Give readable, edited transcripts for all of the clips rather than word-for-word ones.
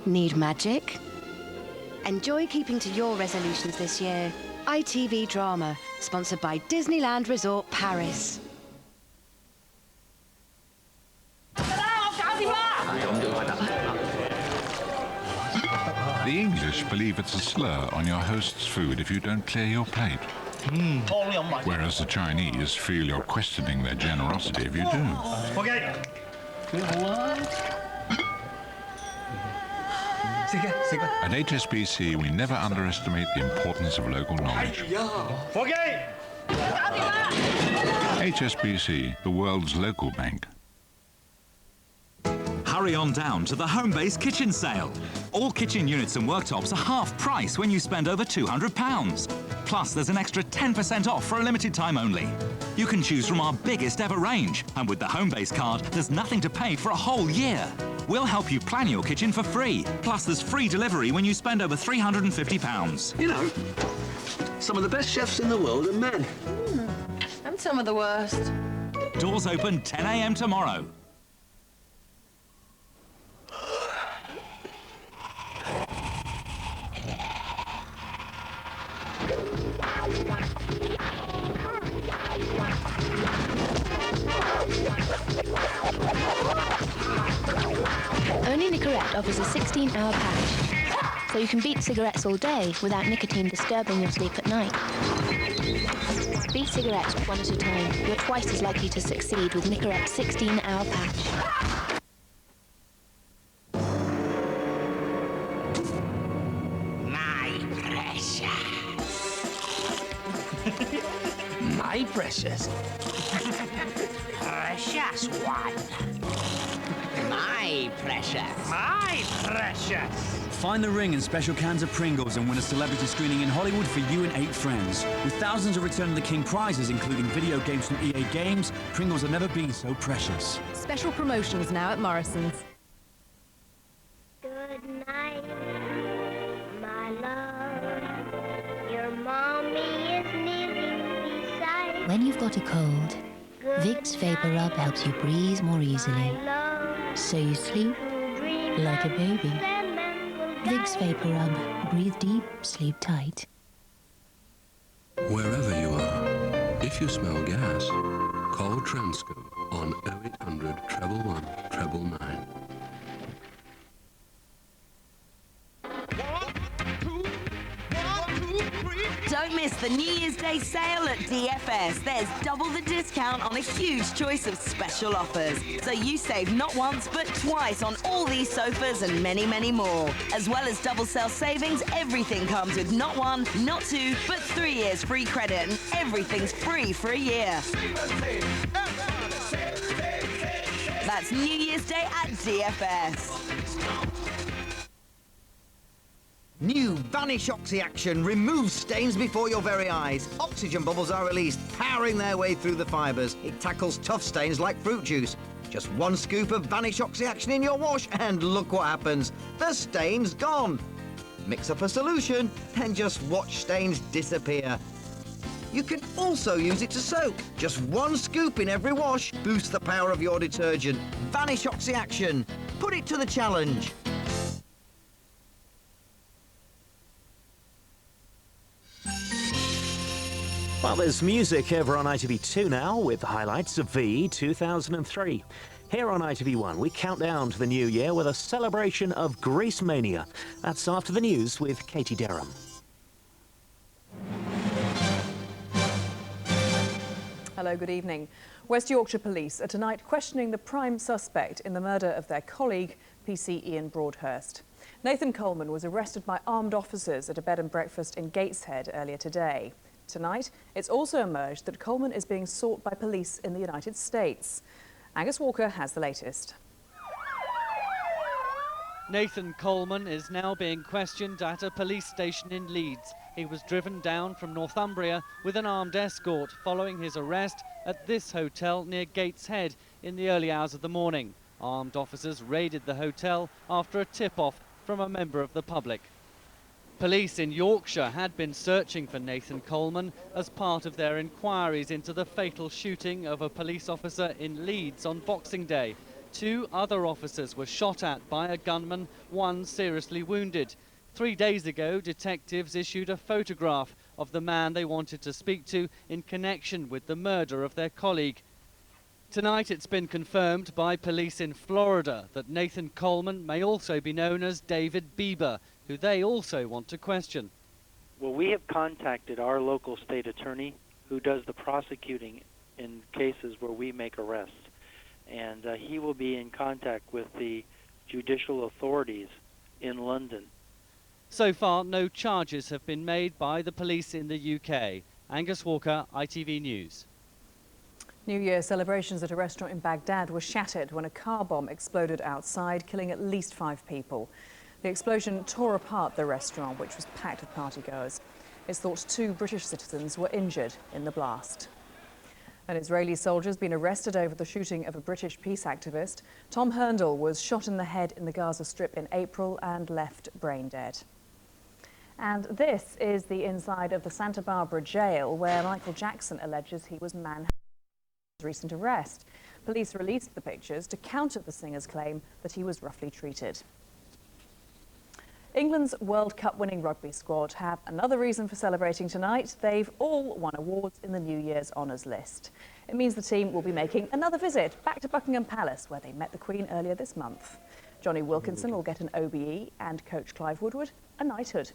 Need magic? Enjoy keeping to your resolutions this year. ITV Drama, sponsored by Disneyland Resort Paris. The English believe it's a slur on your host's food if you don't clear your plate. Whereas the Chinese feel you're questioning their generosity if you do. Okay. At HSBC, we never underestimate the importance of local knowledge. Okay. HSBC, the world's local bank. Hurry on down to the Homebase kitchen sale. All kitchen units and worktops are half price when you spend over £200. Plus, there's an extra 10% off for a limited time only. You can choose from our biggest ever range, and with the Homebase card, there's nothing to pay for a whole year. We'll help you plan your kitchen for free. Plus, there's free delivery when you spend over £350. You know, some of the best chefs in the world are men. And some of the worst. Doors open 10 a.m. tomorrow. Only Nicorette offers a 16-hour patch, so you can beat cigarettes all day without nicotine disturbing your sleep at night. Beat cigarettes one at a time. You're twice as likely to succeed with Nicorette's 16-hour patch. My precious. My precious. Precious one. My precious. My precious. Find the ring and special cans of Pringles and win a celebrity screening in Hollywood for you and 8 friends. With thousands of Return of the King prizes, including video games from EA Games, Pringles have never been so precious. Special promotions now at Morrison's. Good night, my love. Your mommy is kneeling beside. When you've got a cold, Vicks Vapor Rub helps you breathe more easily, so you sleep like a baby. Vicks Vapor Rub. Breathe deep, sleep tight. Wherever you are, if you smell gas, call Transco on 0800 111 999. Don't miss the New Year's Day sale at DFS. There's double the discount on a huge choice of special offers. So you save not once, but twice on all these sofas and many, many more. As well as double sale savings, everything comes with not 1, not 2, but 3 years free credit, and everything's free for a year. That's New Year's Day at DFS. New Vanish Oxy Action removes stains before your very eyes. Oxygen bubbles are released, powering their way through the fibres. It tackles tough stains like fruit juice. Just 1 scoop of Vanish Oxy Action in your wash and look what happens. The stain's gone. Mix up a solution and just watch stains disappear. You can also use it to soak. Just 1 scoop in every wash boosts the power of your detergent. Vanish Oxy Action. Put it to the challenge. Well, there's music over on ITV2 now with the highlights of VE 2003. Here on ITV1, we count down to the new year with a celebration of Grease Mania. That's after the news with Katie Derham. Hello, good evening. West Yorkshire Police are tonight questioning the prime suspect in the murder of their colleague, PC Ian Broadhurst. Nathan Coleman was arrested by armed officers at a bed and breakfast in Gateshead earlier today. Tonight, it's also emerged that Coleman is being sought by police in the United States. Angus Walker has the latest. Nathan Coleman is now being questioned at a police station in Leeds. He was driven down from Northumbria with an armed escort following his arrest at this hotel near Gateshead in the early hours of the morning. Armed officers raided the hotel after a tip-off from a member of the public. Police in Yorkshire had been searching for Nathan Coleman as part of their inquiries into the fatal shooting of a police officer in Leeds on Boxing Day. 2 other officers were shot at by a gunman, one seriously wounded. 3 days ago, detectives issued a photograph of the man they wanted to speak to in connection with the murder of their colleague. Tonight it's been confirmed by police in Florida that Nathan Coleman may also be known as David Bieber, who they also want to question. Well, we have contacted our local state attorney who does the prosecuting in cases where we make arrests. And he will be in contact with the judicial authorities in London. So far, no charges have been made by the police in the UK. Angus Walker, ITV News. New Year celebrations at a restaurant in Baghdad were shattered when a car bomb exploded outside, killing at least 5 people. The explosion tore apart the restaurant, which was packed with partygoers. It's thought 2 British citizens were injured in the blast. An Israeli soldier has been arrested over the shooting of a British peace activist. Tom Herndl was shot in the head in the Gaza Strip in April and left brain dead. And this is the inside of the Santa Barbara jail, where Michael Jackson alleges he was manhandled in his recent arrest. Police released the pictures to counter the singer's claim that he was roughly treated. England's World Cup winning rugby squad have another reason for celebrating tonight. They've all won awards in the New Year's honours list. It means the team will be making another visit back to Buckingham Palace, where they met the Queen earlier this month. Johnny Wilkinson will get an OBE and coach Clive Woodward a knighthood.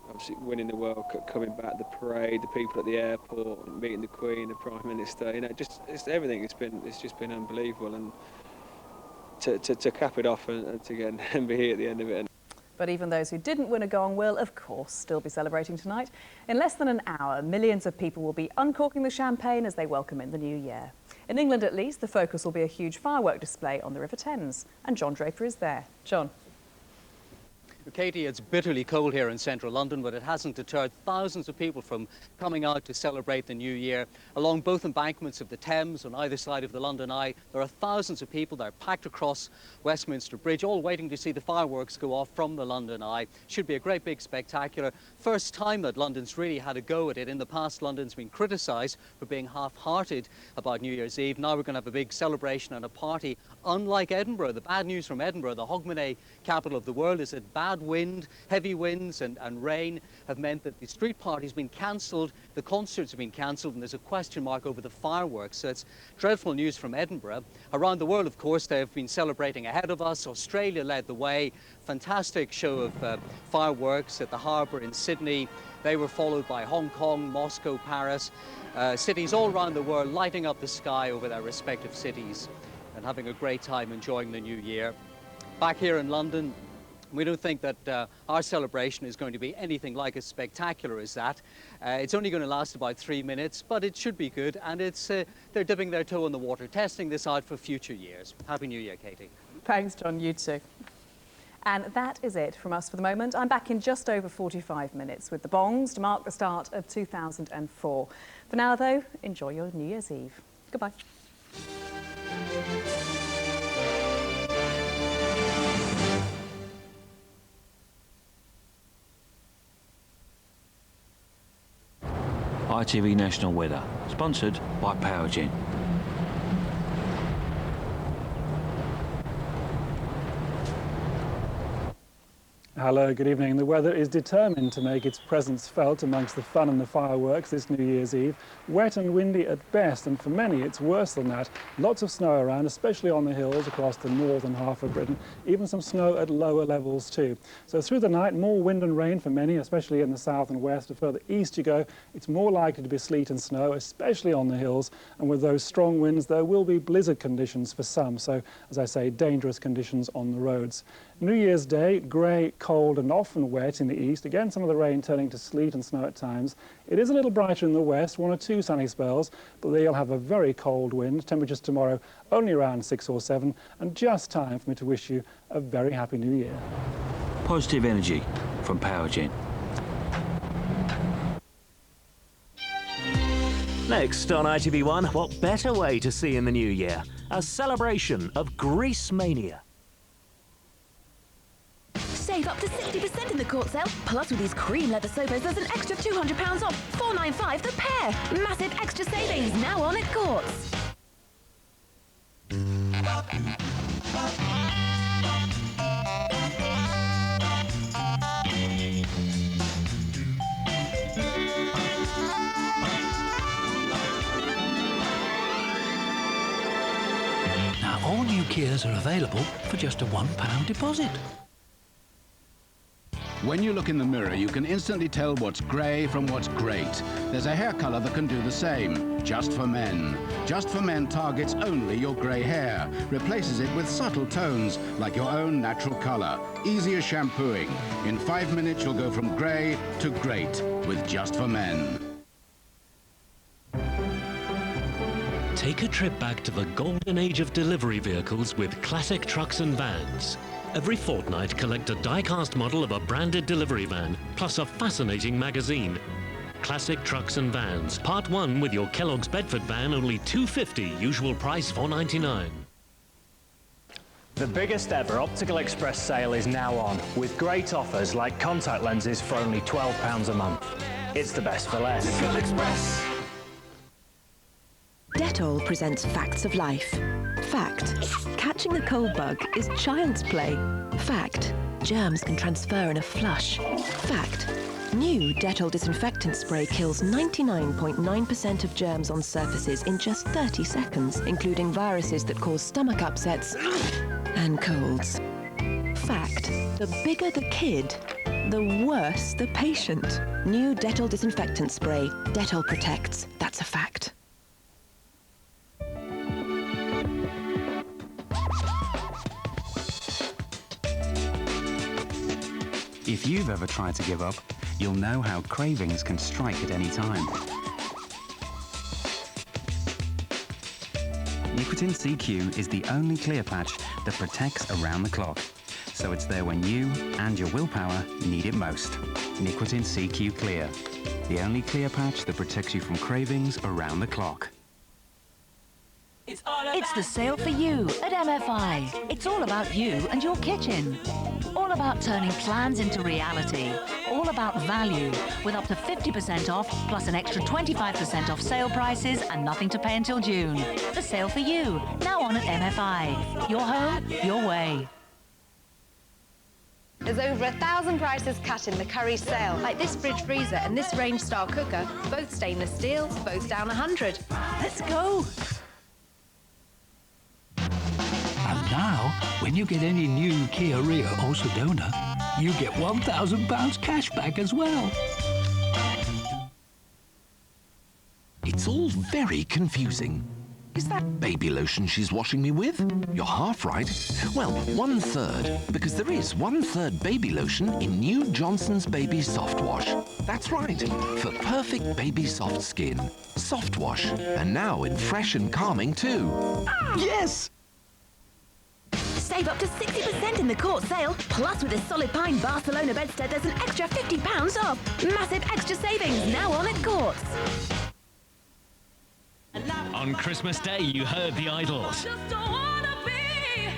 Obviously winning the World Cup, coming back, the parade, the people at the airport, meeting the Queen, the Prime Minister, you know, it's everything. It's just been unbelievable, and to cap it off and to get an MBE at the end of it. But even those who didn't win a gong will, of course, still be celebrating tonight. In less than an hour, millions of people will be uncorking the champagne as they welcome in the new year. In England, at least, the focus will be a huge firework display on the River Thames. And John Draper is there. John. Katie, it's bitterly cold here in central London, but it hasn't deterred thousands of people from coming out to celebrate the new year. Along both embankments of the Thames, on either side of the London Eye, there are thousands of people that are packed across Westminster Bridge, all waiting to see the fireworks go off from the London Eye. Should be a great big spectacular. First time that London's really had a go at it. In the past, London's been criticised for being half-hearted about New Year's Eve. Now we're going to have a big celebration and a party. Unlike Edinburgh, the bad news from Edinburgh, the Hogmanay capital of the world, is that bad wind, heavy winds and rain have meant that the street party's been cancelled, the concerts have been cancelled, and there's a question mark over the fireworks. So it's dreadful news from Edinburgh. Around the world, of course, they have been celebrating ahead of us. Australia led the way. Fantastic show of fireworks at the harbour in Sydney. They were followed by Hong Kong, Moscow, Paris. Cities all around the world lighting up the sky over their respective cities and having a great time enjoying the new year. Back here in London, we don't think that our celebration is going to be anything like as spectacular as that. It's only going to last about 3 minutes, but it should be good, and they're dipping their toe in the water, testing this out for future years. Happy New Year, Katie. Thanks, John. You too. And that is it from us for the moment. I'm back in just over 45 minutes with the bongs to mark the start of 2004. For now, though, enjoy your New Year's Eve. Goodbye. ITV National Weather, sponsored by Powergen. Hello, good evening. The weather is determined to make its presence felt amongst the fun and the fireworks this New Year's Eve. Wet and windy at best, and for many it's worse than that. Lots of snow around, especially on the hills across the northern half of Britain. Even some snow at lower levels too. So through the night, more wind and rain for many, especially in the south and west. The further east you go, it's more likely to be sleet and snow, especially on the hills. And with those strong winds, there will be blizzard conditions for some. So, as I say, dangerous conditions on the roads. New Year's Day, grey, cold and often wet in the east. Again, some of the rain turning to sleet and snow at times. It is a little brighter in the west, 1 or 2 sunny spells, but they'll have a very cold wind. Temperatures tomorrow only around 6 or 7, and just time for me to wish you a very happy New Year. Positive energy from Powergen. Next on ITV1, what better way to see in the new year? A celebration of Grease Mania. Save up to 60% in the court sale. Plus, with these cream leather sofas, there's an extra £200 off. $4.95 the pair. Massive extra savings now on at Courts. Kias are available for just a £1 deposit. When you look in the mirror, you can instantly tell what's grey from what's great. There's a hair colour that can do the same. Just for Men. Just for Men targets only your grey hair, replaces it with subtle tones, like your own natural colour. Easy as shampooing. In 5 minutes, you'll go from grey to great with Just for Men. Take a trip back to the golden age of delivery vehicles with classic trucks and vans. Every fortnight, collect a die-cast model of a branded delivery van, plus a fascinating magazine. Classic Trucks and Vans, Part 1 with your Kellogg's Bedford van, only £2.50, usual price £4.99. The biggest ever Optical Express sale is now on, with great offers like contact lenses for only £12 a month. It's the best for less. Optical Express. Dettol presents Facts of Life. Fact: catching a cold bug is child's play. Fact: germs can transfer in a flush. Fact: new Dettol disinfectant spray kills 99.9% of germs on surfaces in just 30 seconds, including viruses that cause stomach upsets and colds. Fact: the bigger the kid, the worse the patient. New Dettol disinfectant spray. Dettol protects. That's a fact. If you've ever tried to give up, you'll know how cravings can strike at any time. Nicotine CQ is the only clear patch that protects around the clock. So it's there when you and your willpower need it most. Nicotine CQ Clear, the only clear patch that protects you from cravings around the clock. It's the sale for you at MFI. It's all about you and your kitchen. All about turning plans into reality. All about value, with up to 50% off, plus an extra 25% off sale prices and nothing to pay until June. The sale for you, now on at MFI. Your home, your way. There's over 1,000 prices cut in the Curry sale, like this fridge freezer and this range-style cooker, both stainless steel, both down 100. Let's go! And now, when you get any new Kia Rio or Sedona, you get £1,000 cash back as well. It's all very confusing. Is that baby lotion she's washing me with? You're half right. Well, 1/3, because there is 1/3 baby lotion in new Johnson's Baby Soft Wash. That's right, for perfect baby soft skin. Soft Wash, and now in fresh and calming too. Yes! Save up to 60% in the court sale. Plus, with a Solid Pine Barcelona bedstead, there's an extra £50 off. Massive extra savings now on at Courts. On Christmas Day, you heard the idols.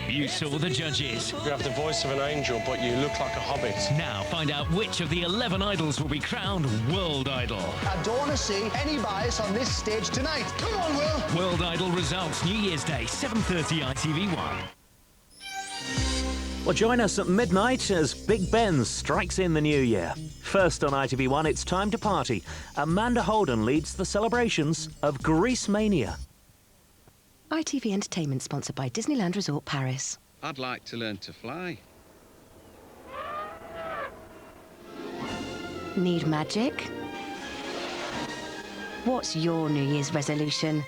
You saw the judges. You have the voice of an angel, but you look like a hobbit. Now find out which of the 11 idols will be crowned World Idol. I don't want to see any bias on this stage tonight. Come on, Will! World Idol results, New Year's Day, 7:30 ITV1. Well, join us at midnight as Big Ben strikes in the new year. First on ITV1, it's time to party. Amanda Holden leads the celebrations of Grease Mania. ITV Entertainment, sponsored by Disneyland Resort Paris. I'd like to learn to fly. Need magic? What's your New Year's resolution?